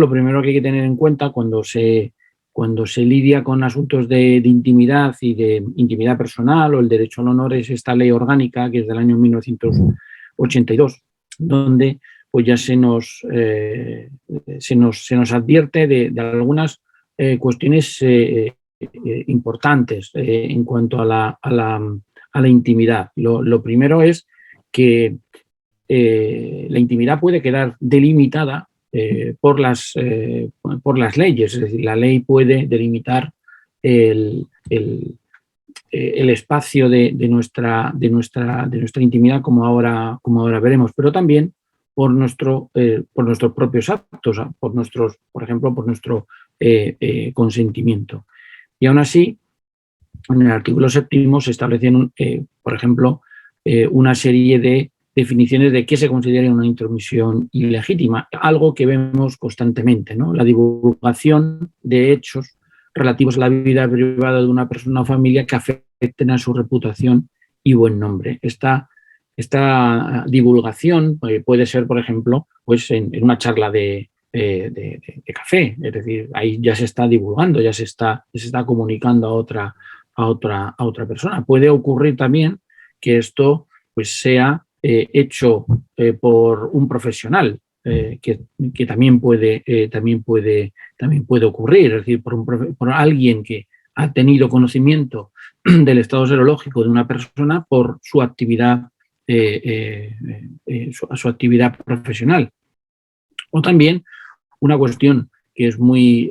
lo primero que hay que tener en cuenta cuando se lidia con asuntos de intimidad y de intimidad personal o el derecho al honor es esta ley orgánica que es del año 1982, donde pues ya se nos advierte de algunas cuestiones importantes en cuanto a la intimidad. Lo primero es que la intimidad puede quedar delimitada por las leyes, es decir, la ley puede delimitar el espacio de nuestra intimidad como ahora veremos, pero también por nuestros propios actos, por ejemplo, por nuestro consentimiento. Y aún así, en el artículo 7 se establecen, por ejemplo, una serie de definiciones de qué se considera una intromisión ilegítima, algo que vemos constantemente, ¿no? La divulgación de hechos relativos a la vida privada de una persona o familia que afecten a su reputación y buen nombre. Esta divulgación puede ser, por ejemplo, pues en una charla de café, es decir, ahí ya se está divulgando, ya se está comunicando a otra persona. Puede ocurrir también que esto pues sea hecho por un profesional, que también puede ocurrir, es decir, por alguien que ha tenido conocimiento del estado serológico de una persona por su actividad profesional. O también una cuestión que es muy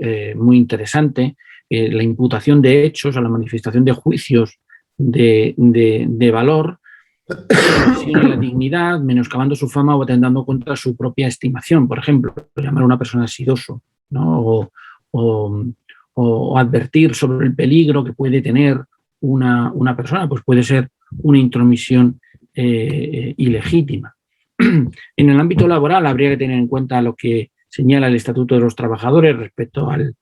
interesante, la imputación de hechos a la manifestación de juicios de valor, la dignidad, menoscabando su fama o atentando contra su propia estimación. Por ejemplo, llamar a una persona sidoso, ¿no? o advertir sobre el peligro que puede tener una persona, pues puede ser una intromisión ilegítima. En el ámbito laboral habría que tener en cuenta lo que señala el Estatuto de los Trabajadores respecto al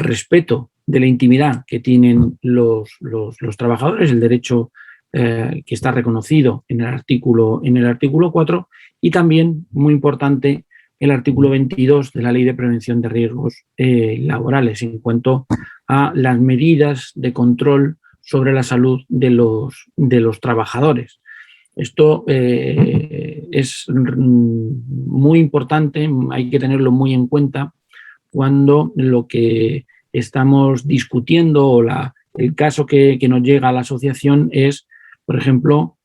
respeto de la intimidad que tienen los trabajadores, el derecho que está reconocido en el artículo 4 y también, muy importante, el artículo 22 de la Ley de Prevención de Riesgos Laborales en cuanto a las medidas de control sobre la salud de los trabajadores. Esto es muy importante, hay que tenerlo muy en cuenta cuando lo que estamos discutiendo o el caso que nos llega a la asociación es, por ejemplo,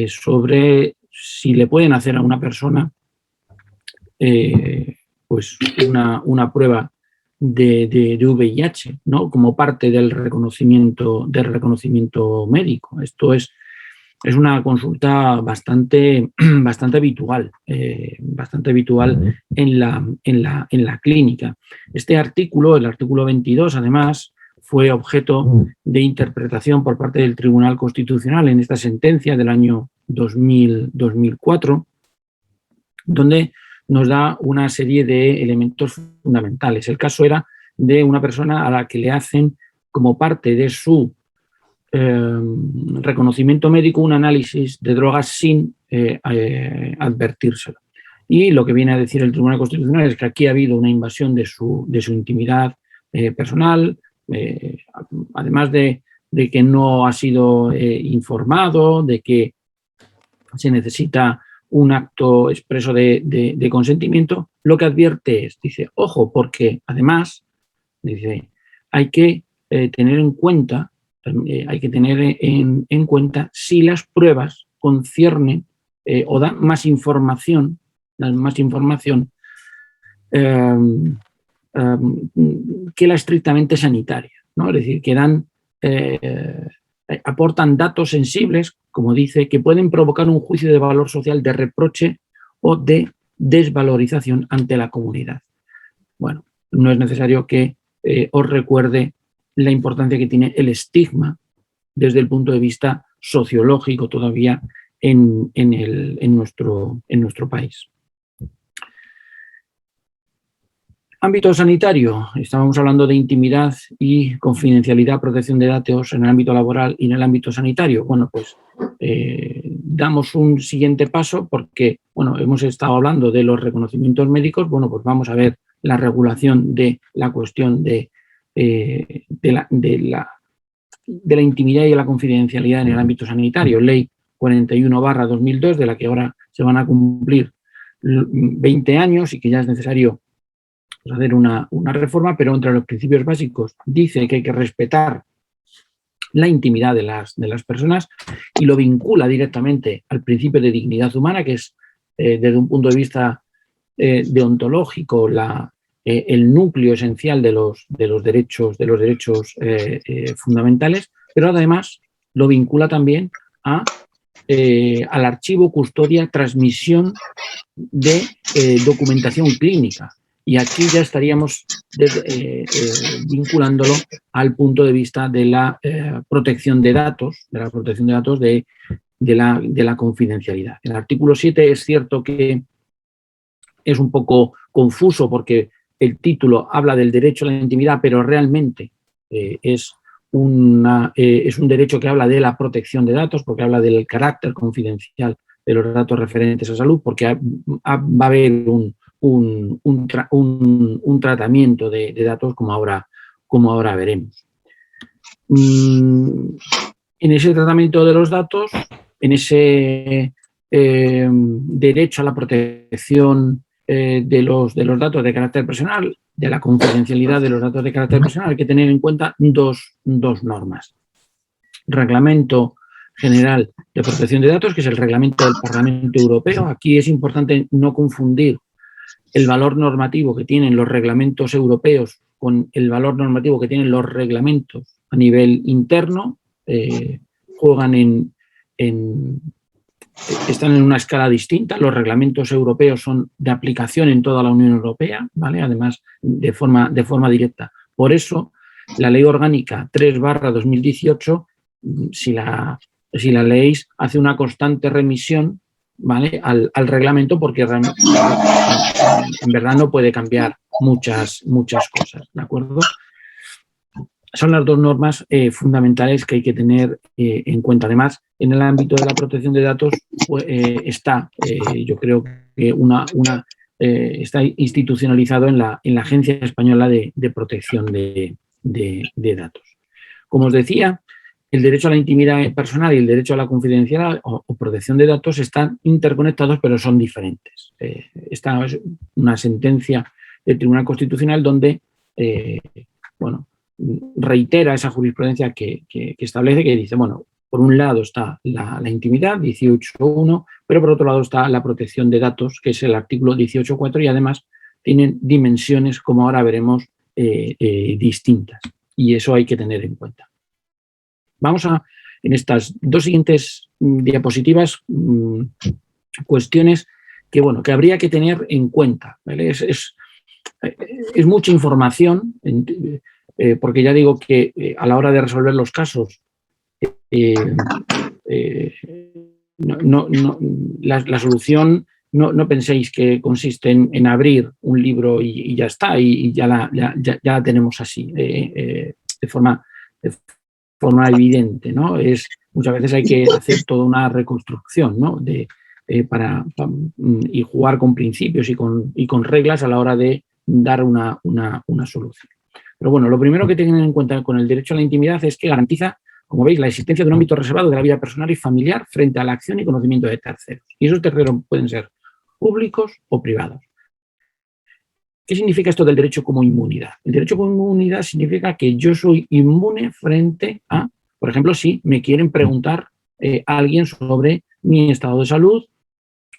sobre si le pueden hacer a una persona pues una prueba de VIH, ¿no? Como parte del reconocimiento médico. Esto es una consulta bastante habitual, en la clínica. Este artículo, el artículo 22, además, fue objeto de interpretación por parte del Tribunal Constitucional en esta sentencia del año 2004, donde nos da una serie de elementos fundamentales. El caso era de una persona a la que le hacen, como parte de su reconocimiento médico, un análisis de drogas sin advertírselo. Y lo que viene a decir el Tribunal Constitucional es que aquí ha habido una invasión de su intimidad personal, además de que no ha sido informado, de que se necesita un acto expreso de consentimiento. Lo que advierte es, dice, ojo, porque además, dice, hay que tener en cuenta si las pruebas conciernen o dan más información que la estrictamente sanitaria, ¿no? Es decir, que aportan datos sensibles, como dice, que pueden provocar un juicio de valor social de reproche o de desvalorización ante la comunidad. Bueno, no es necesario que os recuerde la importancia que tiene el estigma desde el punto de vista sociológico todavía en nuestro país. Ámbito sanitario, estábamos hablando de intimidad y confidencialidad, protección de datos en el ámbito laboral y en el ámbito sanitario. Bueno, pues damos un siguiente paso porque, bueno, hemos estado hablando de los reconocimientos médicos, bueno, pues vamos a ver la regulación de la cuestión de la intimidad y de la confidencialidad en el ámbito sanitario. Ley 41/2002, de la que ahora se van a cumplir 20 años y que ya es necesario hacer una reforma, pero entre los principios básicos dice que hay que respetar la intimidad de las personas y lo vincula directamente al principio de dignidad humana, que es, desde un punto de vista deontológico, el núcleo esencial de los derechos fundamentales, pero además lo vincula también al archivo, custodia, transmisión de documentación clínica. Y aquí ya estaríamos vinculándolo al punto de vista de la protección de datos, de la confidencialidad. El artículo 7 es cierto que es un poco confuso porque el título habla del derecho a la intimidad, pero realmente es un derecho que habla de la protección de datos, porque habla del carácter confidencial de los datos referentes a salud, porque va a haber un tratamiento de datos como ahora veremos. En ese tratamiento de los datos, en ese derecho a la protección de los datos de carácter personal, de la confidencialidad de los datos de carácter personal, hay que tener en cuenta dos normas. Reglamento General de Protección de Datos, que es el reglamento del Parlamento Europeo. Aquí es importante no confundir el valor normativo que tienen los reglamentos europeos con el valor normativo que tienen los reglamentos a nivel interno. Juegan están en una escala distinta. Los reglamentos europeos son de aplicación en toda la Unión Europea, ¿vale? Además, de forma directa. Por eso, la Ley Orgánica 3/2018, si la leéis, hace una constante remisión, ¿vale?, al reglamento, porque en verdad no puede cambiar muchas cosas, ¿de acuerdo? Son las dos normas fundamentales que hay que tener en cuenta. Además, en el ámbito de la protección de datos está, yo creo que está institucionalizado en la Agencia Española de Protección de Datos. Como os decía, el derecho a la intimidad personal y el derecho a la confidencialidad o protección de datos están interconectados, pero son diferentes. Esta es una sentencia del Tribunal Constitucional donde, reitera esa jurisprudencia que establece, que dice, bueno, por un lado está la intimidad, 18.1, pero por otro lado está la protección de datos, que es el artículo 18.4, y además tienen dimensiones, como ahora veremos, distintas. Y eso hay que tener en cuenta. Vamos en estas dos siguientes diapositivas, cuestiones que habría que tener en cuenta, ¿vale? Es mucha información, porque ya digo que a la hora de resolver los casos, la solución no penséis que consiste en abrir un libro y ya está, y ya la tenemos así, de forma evidente, ¿no? Muchas veces hay que hacer toda una reconstrucción, ¿no?, y jugar con principios y con reglas a la hora de dar una solución. Pero bueno, lo primero que tienen en cuenta con el derecho a la intimidad es que garantiza, como veis, la existencia de un ámbito reservado de la vida personal y familiar frente a la acción y conocimiento de terceros. Y esos terceros pueden ser públicos o privados. ¿Qué significa esto del derecho como inmunidad? El derecho como inmunidad significa que yo soy inmune frente a, por ejemplo, si me quieren preguntar a alguien sobre mi estado de salud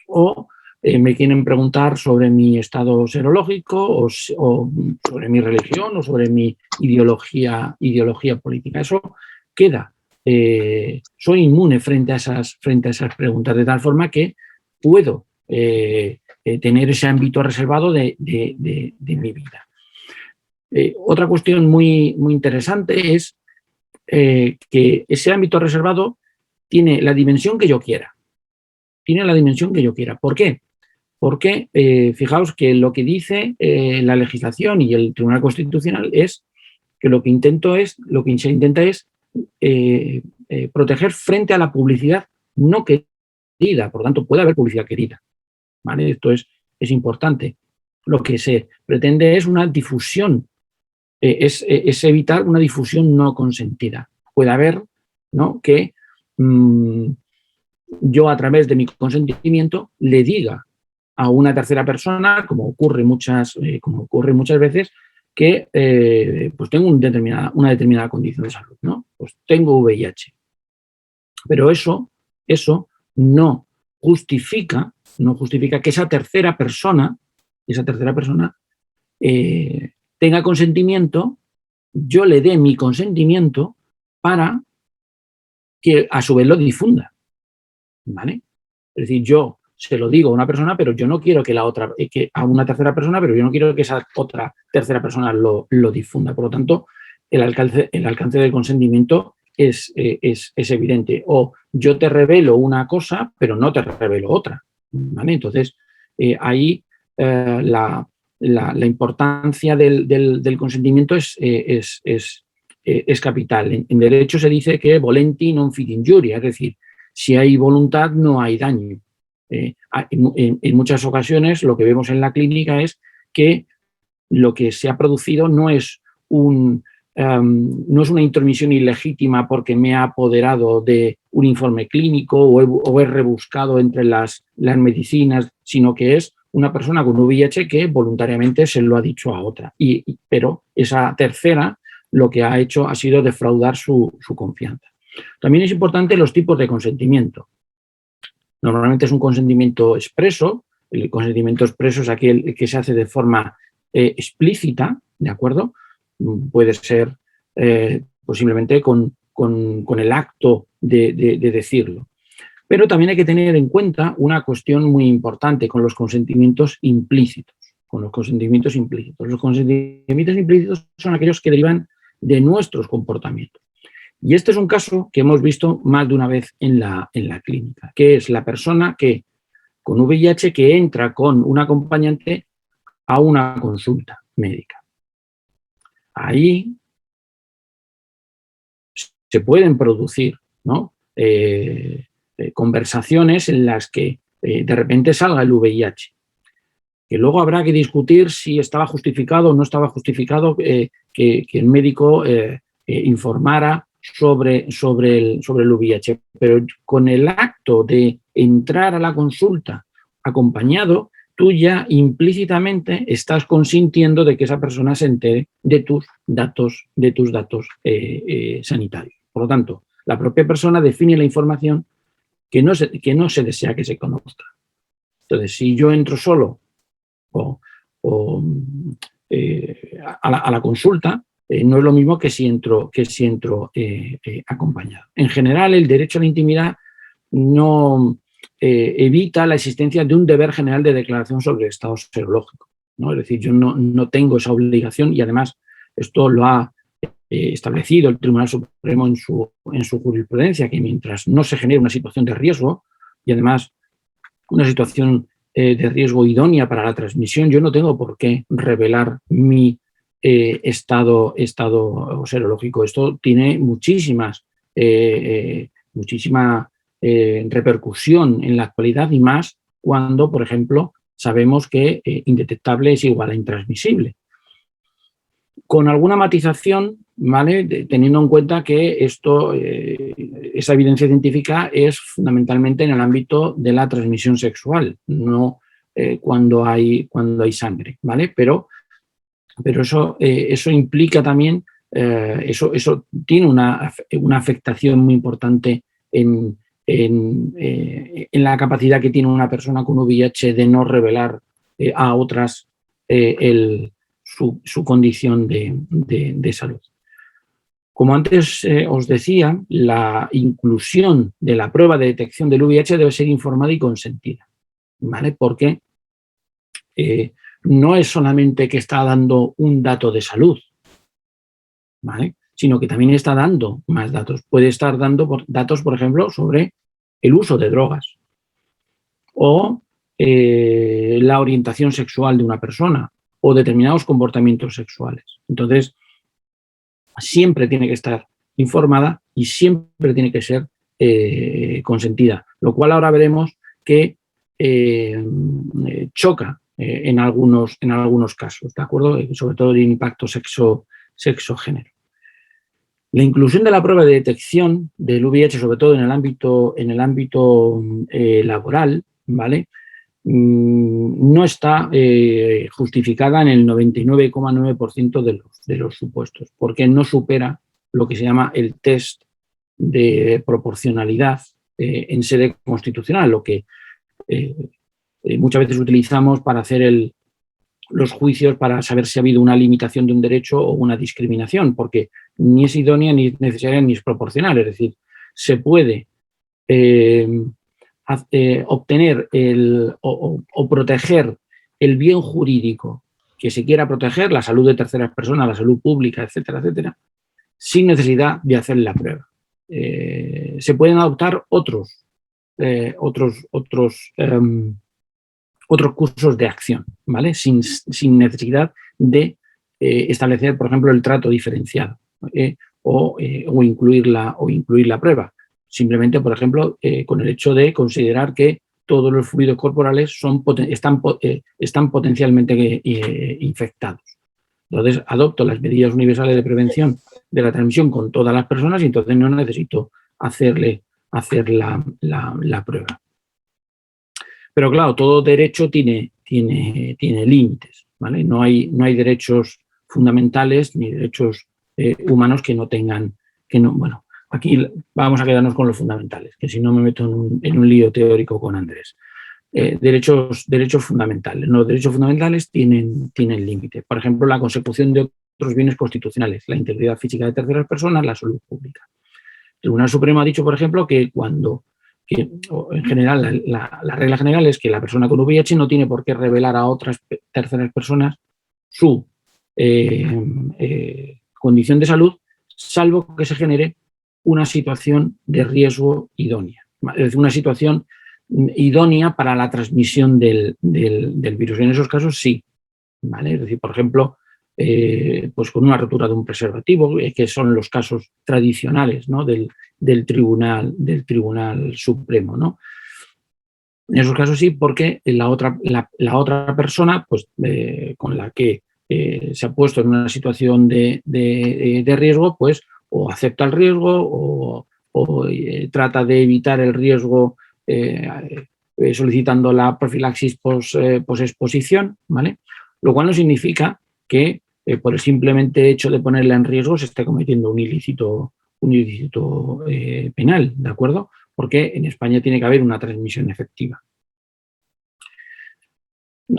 o me quieren preguntar sobre mi estado serológico o sobre mi religión o sobre mi ideología política. Eso queda. Soy inmune frente a esas preguntas, de tal forma que puedo tener ese ámbito reservado de mi vida. Otra cuestión muy interesante es que ese ámbito reservado tiene la dimensión que yo quiera. ¿Por qué? Porque fijaos que lo que dice la legislación y el Tribunal Constitucional es que lo que se intenta es proteger frente a la publicidad no querida. querida, por lo tanto puede haber publicidad querida, ¿vale? Esto es importante. Lo que se pretende es una difusión, es evitar una difusión no consentida. Puede haber, ¿no?, que yo a través de mi consentimiento le diga a una tercera persona, como ocurre muchas veces, que pues tengo una determinada condición de salud, ¿no? Pues tengo VIH. Pero eso no justifica que esa tercera persona tenga consentimiento, yo le dé mi consentimiento para que a su vez lo difunda, ¿vale? Es decir, yo se lo digo a una persona, pero yo no quiero que a una tercera persona, pero yo no quiero que esa otra tercera persona lo difunda. Por lo tanto, el alcance del consentimiento es evidente. O yo te revelo una cosa, pero no te revelo otra, ¿vale? Entonces, ahí la importancia del consentimiento es capital. En derecho se dice que volenti non fit injuria, es decir, si hay voluntad no hay daño. En muchas ocasiones lo que vemos en la clínica es que lo que se ha producido no es una intromisión ilegítima porque me ha apoderado de un informe clínico o he rebuscado entre las medicinas, sino que es una persona con VIH que voluntariamente se lo ha dicho a otra. Pero esa tercera lo que ha hecho ha sido defraudar su confianza. También es importante los tipos de consentimiento. Normalmente es un consentimiento expreso. El consentimiento expreso es aquel que se hace de forma explícita, ¿de acuerdo? Puede ser posiblemente con el acto de decirlo. Pero también hay que tener en cuenta una cuestión muy importante con los consentimientos implícitos. Los consentimientos implícitos son aquellos que derivan de nuestros comportamientos. Y este es un caso que hemos visto más de una vez en la clínica, que es la persona que con VIH que entra con un acompañante a una consulta médica. Ahí se pueden producir, ¿no?, conversaciones en las que de repente salga el VIH, que luego habrá que discutir si estaba justificado o no estaba justificado que el médico informara sobre el VIH, pero con el acto de entrar a la consulta acompañado, tú ya implícitamente estás consintiendo de que esa persona se entere de tus datos sanitarios. Por lo tanto, la propia persona define la información que no se desea que se conozca. Entonces, si yo entro solo a la consulta, no es lo mismo que si entro acompañado. En general, el derecho a la intimidad no evita la existencia de un deber general de declaración sobre el estado serológico, ¿no? Es decir, yo no tengo esa obligación y además esto lo ha establecido el Tribunal Supremo en su jurisprudencia, que mientras no se genere una situación de riesgo y además una situación de riesgo idónea para la transmisión, yo no tengo por qué revelar mi estado serológico. Esto tiene muchísima repercusión en la actualidad y más cuando, por ejemplo, sabemos que indetectable es igual a intransmisible. Con alguna matización, ¿vale?, teniendo en cuenta que esa evidencia científica es fundamentalmente en el ámbito de la transmisión sexual, no cuando hay sangre, ¿vale? Pero eso implica también, eso tiene una afectación muy importante en la capacidad que tiene una persona con VIH de no revelar a otras su condición de salud. Como antes os decía, la inclusión de la prueba de detección del VIH debe ser informada y consentida, ¿vale? Porque no es solamente que está dando un dato de salud, ¿vale?, sino que también está dando más datos. Puede estar dando datos, por ejemplo, sobre el uso de drogas o la orientación sexual de una persona o determinados comportamientos sexuales. Entonces, siempre tiene que estar informada y siempre tiene que ser consentida, lo cual ahora veremos que choca en algunos casos, ¿de acuerdo? Sobre todo el impacto sexo-género. La inclusión de la prueba de detección del VIH, sobre todo en el ámbito laboral, ¿vale? No está justificada en el 99,9% de los supuestos, porque no supera lo que se llama el test de proporcionalidad en sede constitucional, lo que muchas veces utilizamos para hacer los juicios para saber si ha habido una limitación de un derecho o una discriminación, porque ni es idónea, ni es necesaria, ni es proporcional. Es decir, se puede obtener o proteger el bien jurídico que se quiera proteger, la salud de terceras personas, la salud pública, etcétera, etcétera, sin necesidad de hacer la prueba. Se pueden adoptar otros cursos de acción, ¿vale? Sin necesidad de establecer, por ejemplo, el trato diferenciado o incluir la prueba. Simplemente, por ejemplo, con el hecho de considerar que todos los fluidos corporales están potencialmente infectados. Entonces, adopto las medidas universales de prevención de la transmisión con todas las personas y entonces no necesito hacer la prueba. Pero claro, todo derecho tiene límites, ¿vale? No hay derechos fundamentales ni derechos humanos que no tengan, bueno, aquí vamos a quedarnos con los fundamentales, que si no me meto en un lío teórico con Andrés. Derechos fundamentales. Los derechos fundamentales tienen límites. Por ejemplo, la consecución de otros bienes constitucionales, la integridad física de terceras personas, la salud pública. El Tribunal Supremo ha dicho, por ejemplo, que en general, la regla general es que la persona con VIH no tiene por qué revelar a otras terceras personas su condición de salud, salvo que se genere una situación de riesgo idónea. Es decir, una situación idónea para la transmisión del virus. En esos casos sí, ¿vale? Es decir, por ejemplo, pues con una rotura de un preservativo, que son los casos tradicionales, ¿no? del Tribunal Supremo, ¿no? En esos casos sí, porque la otra persona, pues, con la que se ha puesto en una situación de riesgo, pues o acepta el riesgo o trata de evitar el riesgo solicitando la profilaxis posexposición, ¿vale? Lo cual no significa que por el simplemente hecho de ponerla en riesgo se esté cometiendo un ilícito penal, ¿de acuerdo? Porque en España tiene que haber una transmisión efectiva.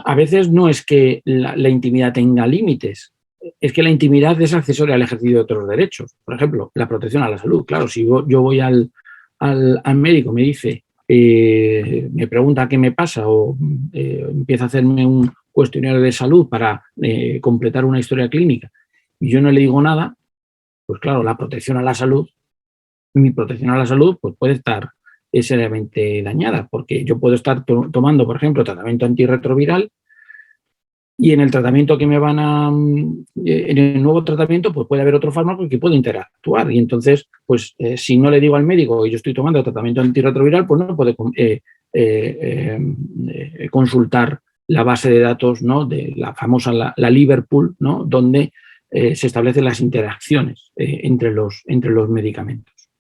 A veces no es que la intimidad tenga límites, es que la intimidad es accesoria al ejercicio de otros derechos. Por ejemplo, la protección a la salud. Claro, si yo voy al médico, me dice, me pregunta qué me pasa o empieza a hacerme un cuestionario de salud para completar una historia clínica y yo no le digo nada, pues claro, mi protección a la salud pues puede estar seriamente dañada, porque yo puedo estar tomando, por ejemplo, tratamiento antirretroviral y en el tratamiento que me en el nuevo tratamiento, pues puede haber otro fármaco que puede interactuar y entonces, pues si no le digo al médico que yo estoy tomando tratamiento antirretroviral, pues no puede consultar la base de datos, ¿no? De la famosa la Liverpool, ¿no? Donde se establecen las interacciones entre los medicamentos.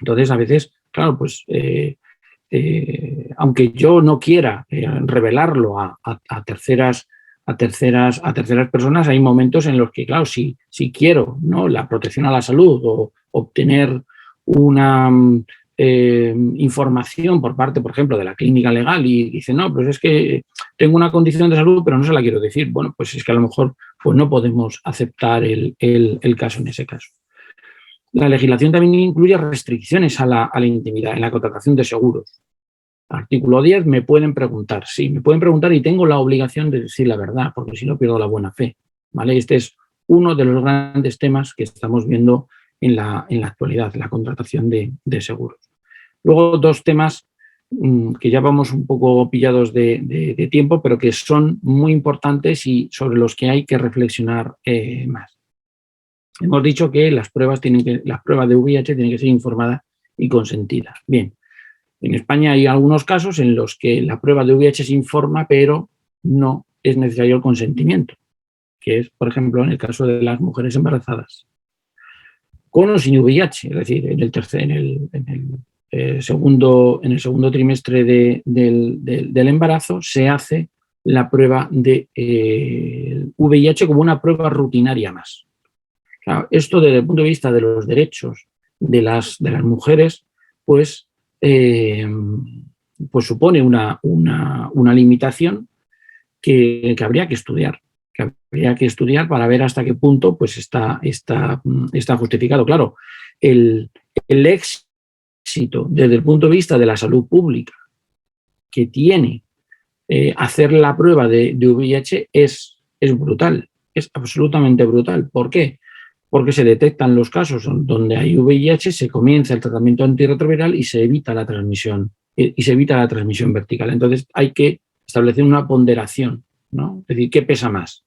Entonces, a veces, claro, pues aunque yo no quiera revelarlo a terceras personas, hay momentos en los que, claro, si quiero, ¿no? La protección a la salud o obtener una información por parte, por ejemplo, de la clínica legal y dice, no, pues es que tengo una condición de salud, pero no se la quiero decir. Bueno, pues es que a lo mejor pues no podemos aceptar el caso en ese caso. La legislación también incluye restricciones a la intimidad en la contratación de seguros. Artículo 10, me pueden preguntar. Sí, me pueden preguntar y tengo la obligación de decir la verdad, porque si no pierdo la buena fe, ¿vale? Este es uno de los grandes temas que estamos viendo en la actualidad, la contratación de seguros. Luego, dos temas que ya vamos un poco pillados de tiempo, pero que son muy importantes y sobre los que hay que reflexionar más. Hemos dicho que las pruebas de VIH tienen que ser informadas y consentida. Bien, en España hay algunos casos en los que la prueba de VIH se informa, pero no es necesario el consentimiento, que es, por ejemplo, en el caso de las mujeres embarazadas. Con o sin VIH, es decir, en el segundo trimestre del embarazo se hace la prueba de VIH como una prueba rutinaria más. Claro, esto desde el punto de vista de los derechos de las mujeres, pues supone una limitación que habría que estudiar. Para ver hasta qué punto pues, está justificado. Claro, el éxito desde el punto de vista de la salud pública que tiene hacer la prueba de VIH es brutal, es absolutamente brutal. ¿Por qué? Porque se detectan los casos donde hay VIH, se comienza el tratamiento antirretroviral y se evita la transmisión vertical. Entonces hay que establecer una ponderación, ¿no? Es decir, ¿qué pesa más?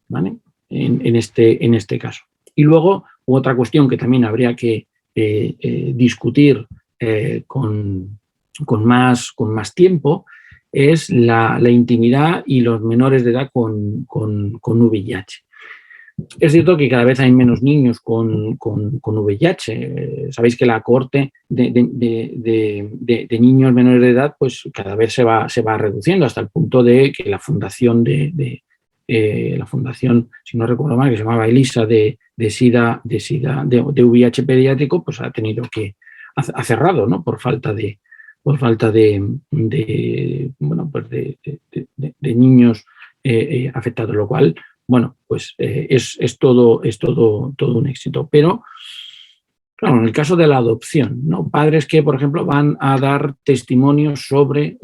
¿Vale? En este caso. Y luego, otra cuestión que también habría que discutir con más tiempo es la intimidad y los menores de edad con VIH. Es cierto que cada vez hay menos niños con VIH. Sabéis que la cohorte de niños menores de edad pues cada vez se va reduciendo hasta el punto de que la fundación la fundación, si no recuerdo mal, que se llamaba ELISA de VIH pediátrico, pues ha tenido que ha cerrado, ¿no? por falta de niños afectados, lo cual, bueno, pues es todo un éxito. Pero, claro, en el caso de la adopción, ¿no? Padres que, por ejemplo, van a dar testimonios sobre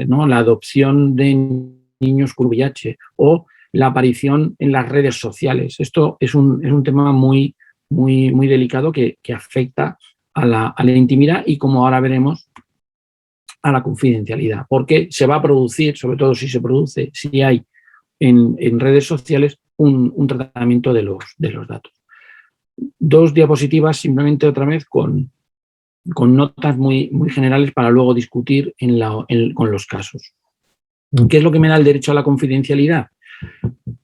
¿no? la adopción de niños con VIH o la aparición en las redes sociales. Esto es un tema muy delicado que afecta a la intimidad y, como ahora veremos, a la confidencialidad, porque se va a producir, sobre todo si hay en redes sociales un tratamiento de los datos. 2 diapositivas simplemente otra vez con notas muy generales para luego discutir con los casos. ¿Qué es lo que me da el derecho a la confidencialidad?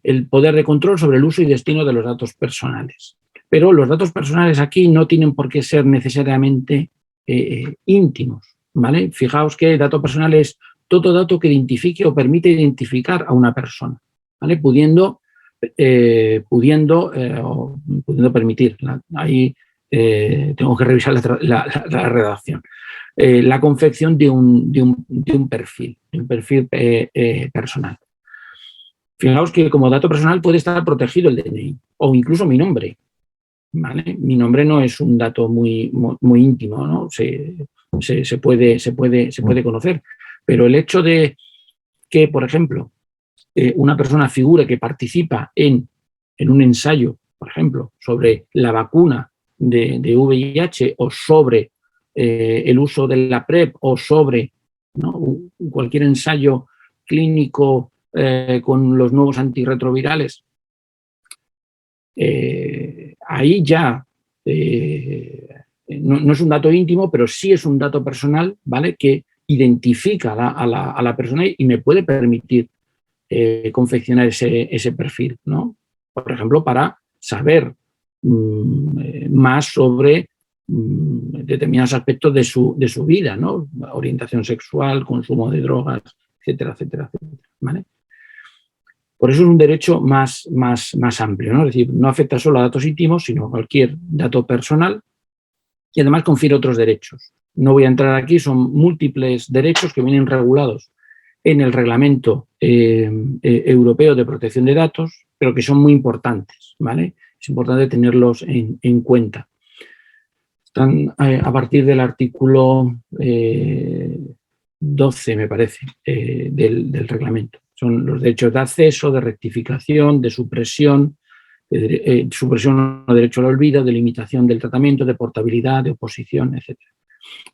El poder de control sobre el uso y destino de los datos personales. Pero los datos personales aquí no tienen por qué ser necesariamente íntimos, ¿vale? Fijaos que el dato personal es todo dato que identifique o permite identificar a una persona, ¿vale? Pudiendo permitir. Ahí tengo que revisar la redacción. La confección de un perfil personal. Fijaos que como dato personal puede estar protegido el DNI o incluso mi nombre, ¿vale? Mi nombre no es un dato muy íntimo, ¿no? Se puede conocer, pero el hecho de que, por ejemplo, una persona figure que participa en un ensayo, por ejemplo, sobre la vacuna de VIH o sobre el uso de la PrEP o sobre, ¿no? cualquier ensayo clínico con los nuevos antirretrovirales, ahí ya no es un dato íntimo, pero sí es un dato personal, ¿vale? Que identifica a la persona y me puede permitir confeccionar ese perfil, ¿no? Por ejemplo, para saber más sobre determinados aspectos de su vida, ¿no? Orientación sexual, consumo de drogas, etcétera, ¿vale? Por eso es un derecho más amplio, ¿no? Es decir, no afecta solo a datos íntimos, sino a cualquier dato personal y además confiere otros derechos. No voy a entrar aquí, son múltiples derechos que vienen regulados en el Reglamento Europeo de Protección de Datos, pero que son muy importantes, ¿vale? Es importante tenerlos en cuenta. Están a partir del artículo 12, me parece, del reglamento. Son los derechos de acceso, de rectificación, de supresión o derecho al olvido, de limitación del tratamiento, de portabilidad, de oposición, etc.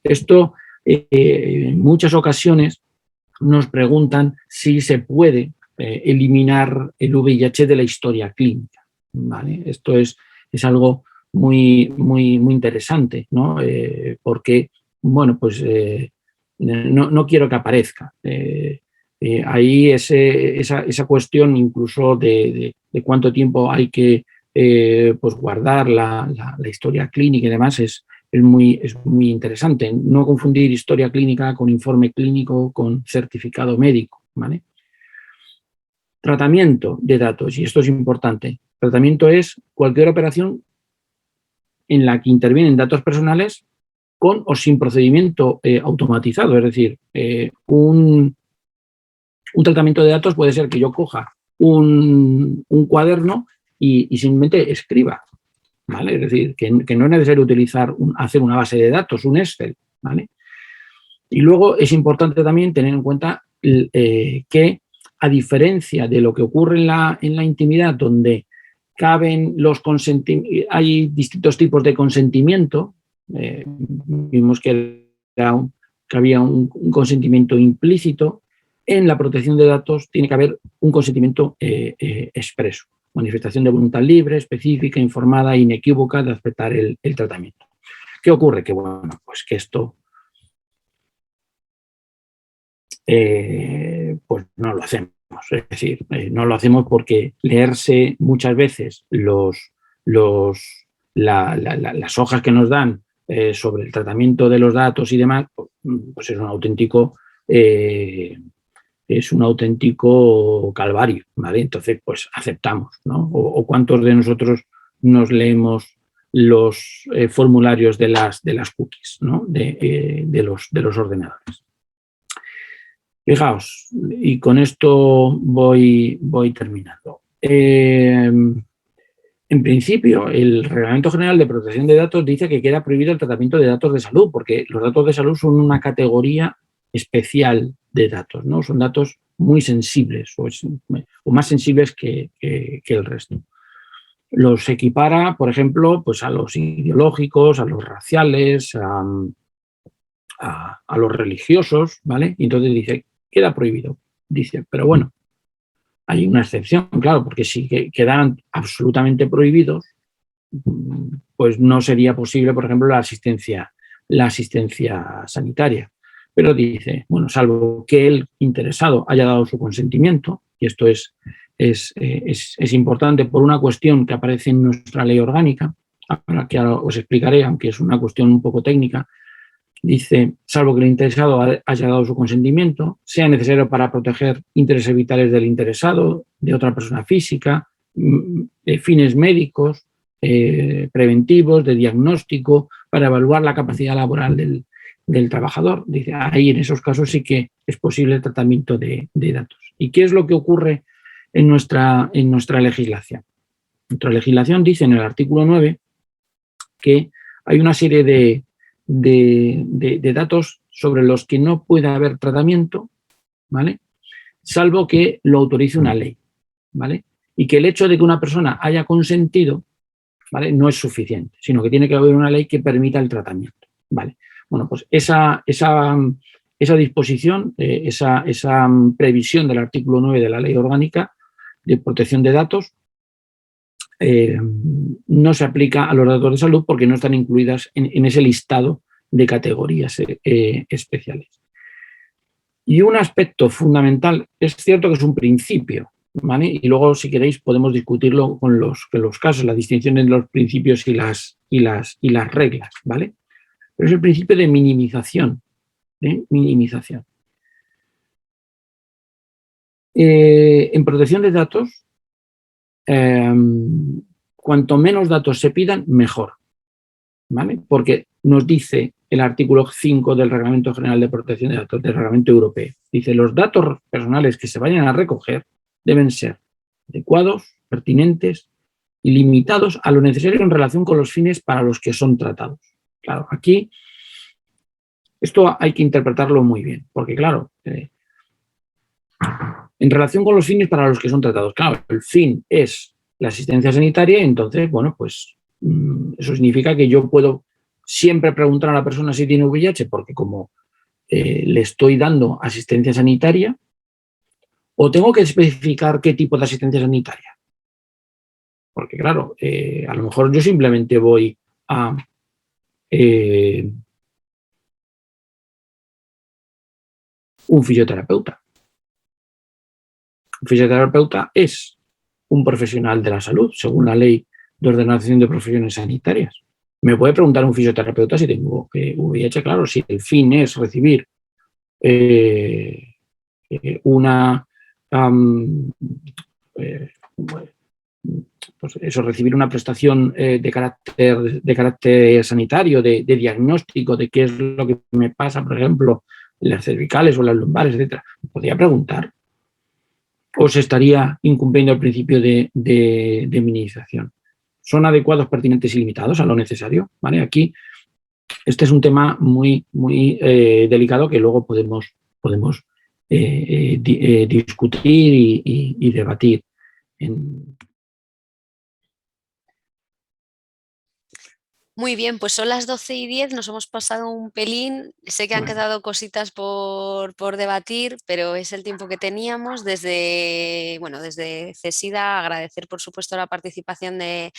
Esto, en muchas ocasiones, nos preguntan si se puede eliminar el VIH de la historia clínica, ¿vale? Esto es algo muy interesante, ¿no? Porque, bueno, pues no quiero que aparezca. Ahí esa cuestión incluso de cuánto tiempo hay que pues guardar la historia clínica y demás es muy interesante. No confundir historia clínica con informe clínico, con certificado médico, ¿vale? Tratamiento de datos, y esto es importante. Tratamiento es cualquier operación en la que intervienen datos personales con o sin procedimiento automatizado. Es decir, un tratamiento de datos puede ser que yo coja un cuaderno y simplemente escriba, ¿vale? Es decir, que no es necesario hacer una base de datos, un Excel, ¿vale? Y luego es importante también tener en cuenta que, a diferencia de lo que ocurre en la intimidad, donde caben hay distintos tipos de consentimiento, vimos que había un consentimiento implícito. En la protección de datos tiene que haber un consentimiento expreso, manifestación de voluntad libre, específica, informada e inequívoca de aceptar el tratamiento. ¿Qué ocurre? Que, bueno, pues que esto pues no lo hacemos. Es decir, no lo hacemos porque leerse muchas veces las hojas que nos dan sobre el tratamiento de los datos y demás, pues es un auténtico calvario, ¿vale? Entonces, pues aceptamos, ¿no? O cuántos de nosotros nos leemos los formularios de las cookies, ¿no? de los ordenadores. Fijaos, y con esto voy terminando. En principio, el Reglamento General de Protección de Datos dice que queda prohibido el tratamiento de datos de salud, porque los datos de salud son una categoría especial de datos, ¿no? Son datos muy sensibles o más sensibles que el resto. Los equipara, por ejemplo, pues a los ideológicos, a los raciales, a los religiosos, ¿vale? Y entonces dice, queda prohibido. Dice, pero bueno, hay una excepción, claro, porque si quedaran absolutamente prohibidos, pues no sería posible, por ejemplo, la asistencia sanitaria. Pero dice, bueno, salvo que el interesado haya dado su consentimiento, y esto es importante por una cuestión que aparece en nuestra ley orgánica, que ahora os explicaré, aunque es una cuestión un poco técnica. Dice, salvo que el interesado haya dado su consentimiento, sea necesario para proteger intereses vitales del interesado, de otra persona física, de fines médicos, preventivos, de diagnóstico, para evaluar la capacidad laboral del trabajador. Dice, ahí en esos casos sí que es posible el tratamiento de datos. ¿Y qué es lo que ocurre en nuestra legislación? Nuestra legislación dice en el artículo 9 que hay una serie de datos sobre los que no puede haber tratamiento, ¿vale? Salvo que lo autorice una ley, ¿vale? Y que el hecho de que una persona haya consentido, ¿vale?, no es suficiente, sino que tiene que haber una ley que permita el tratamiento, ¿vale? Bueno, pues esa disposición, esa previsión del artículo 9 de la Ley Orgánica de Protección de Datos no se aplica a los datos de salud porque no están incluidas en ese listado de categorías especiales. Y un aspecto fundamental, es cierto que es un principio, ¿vale? Y luego, si queréis, podemos discutirlo con los casos, la distinción entre los principios y las reglas, ¿vale? Pero es el principio de minimización. En protección de datos, cuanto menos datos se pidan, mejor, ¿vale? Porque nos dice el artículo 5 del Reglamento General de Protección de Datos, del Reglamento Europeo. Dice, los datos personales que se vayan a recoger deben ser adecuados, pertinentes y limitados a lo necesario en relación con los fines para los que son tratados. Claro, aquí esto hay que interpretarlo muy bien, porque claro, en relación con los fines para los que son tratados, claro, el fin es la asistencia sanitaria, entonces, bueno, pues eso significa que yo puedo siempre preguntar a la persona si tiene VIH, porque como le estoy dando asistencia sanitaria, o tengo que especificar qué tipo de asistencia sanitaria. Porque claro, a lo mejor yo simplemente voy a un fisioterapeuta. Un fisioterapeuta es un profesional de la salud, según la Ley de Ordenación de Profesiones Sanitarias. Me puede preguntar un fisioterapeuta si tengo VIH, claro, si el fin es recibir recibir una prestación de carácter sanitario, de diagnóstico de qué es lo que me pasa, por ejemplo, en las cervicales o en las lumbares, etcétera. ¿Podría preguntar? ¿O se estaría incumpliendo el principio de minimización? ¿Son adecuados, pertinentes y limitados a lo necesario? ¿Vale? Aquí este es un tema muy delicado que luego podemos discutir y debatir. Muy bien, pues son las 12:10, nos hemos pasado un pelín. Sé que han quedado cositas por debatir, pero es el tiempo que teníamos. Desde CESIDA, agradecer por supuesto la participación de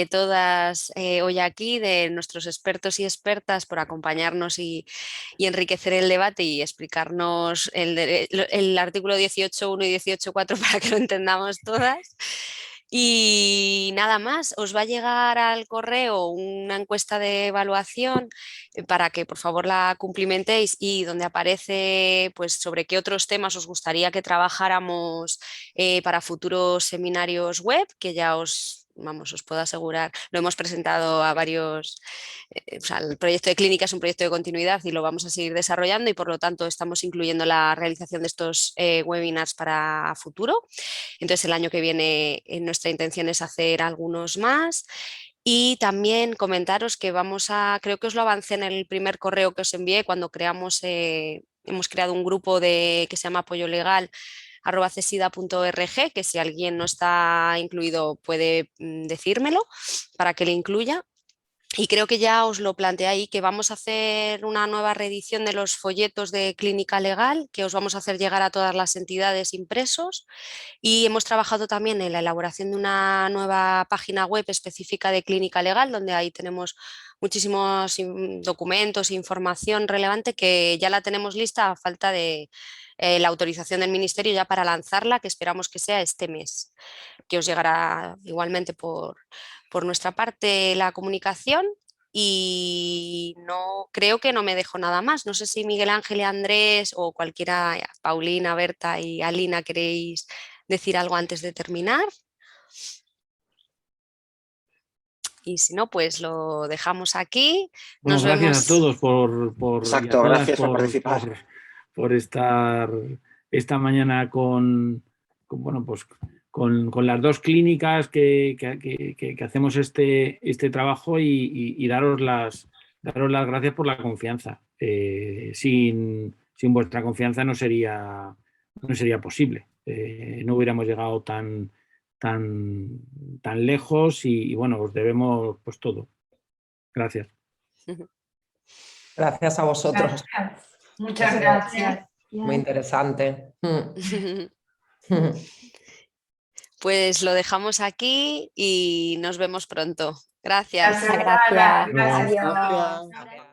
todas hoy aquí, de nuestros expertos y expertas por acompañarnos y enriquecer el debate y explicarnos el artículo 18.1 y 18.4 para que lo entendamos todas. Y nada más, os va a llegar al correo una encuesta de evaluación para que por favor la cumplimentéis y donde aparece pues sobre qué otros temas os gustaría que trabajáramos para futuros seminarios web, que ya os puedo asegurar, lo hemos presentado a varios, o sea, el proyecto de clínica es un proyecto de continuidad y lo vamos a seguir desarrollando y por lo tanto estamos incluyendo la realización de estos webinars para futuro. Entonces el año que viene nuestra intención es hacer algunos más. Y también comentaros que creo que os lo avancé en el primer correo que os envié cuando hemos creado un grupo que se llama Apoyo Legal @cesida.org, que si alguien no está incluido puede decírmelo para que le incluya. Y creo que ya os lo planteé ahí, que vamos a hacer una nueva reedición de los folletos de Clínica Legal, que os vamos a hacer llegar a todas las entidades impresos. Y hemos trabajado también en la elaboración de una nueva página web específica de Clínica Legal, donde ahí tenemos muchísimos documentos e información relevante que ya la tenemos lista a falta de la autorización del Ministerio ya para lanzarla, que esperamos que sea este mes, que os llegará igualmente por nuestra parte la comunicación. Y no creo que no me dejo nada más. No sé si Miguel Ángel y Andrés o cualquiera, Paulina, Berta y Alina, queréis decir algo antes de terminar. Y si no, pues lo dejamos aquí. Bueno, Nos gracias vemos. a todos y a Exacto, todas gracias por participar. por estar esta mañana con las dos clínicas que hacemos este trabajo y daros las gracias por la confianza. Sin vuestra confianza no sería posible. No hubiéramos llegado tan lejos y bueno, os debemos pues todo. Gracias. Gracias a vosotros. Gracias. Muchas gracias. Muy interesante. Pues lo dejamos aquí y nos vemos pronto. Gracias. Gracias. Gracias. Adiós. Gracias.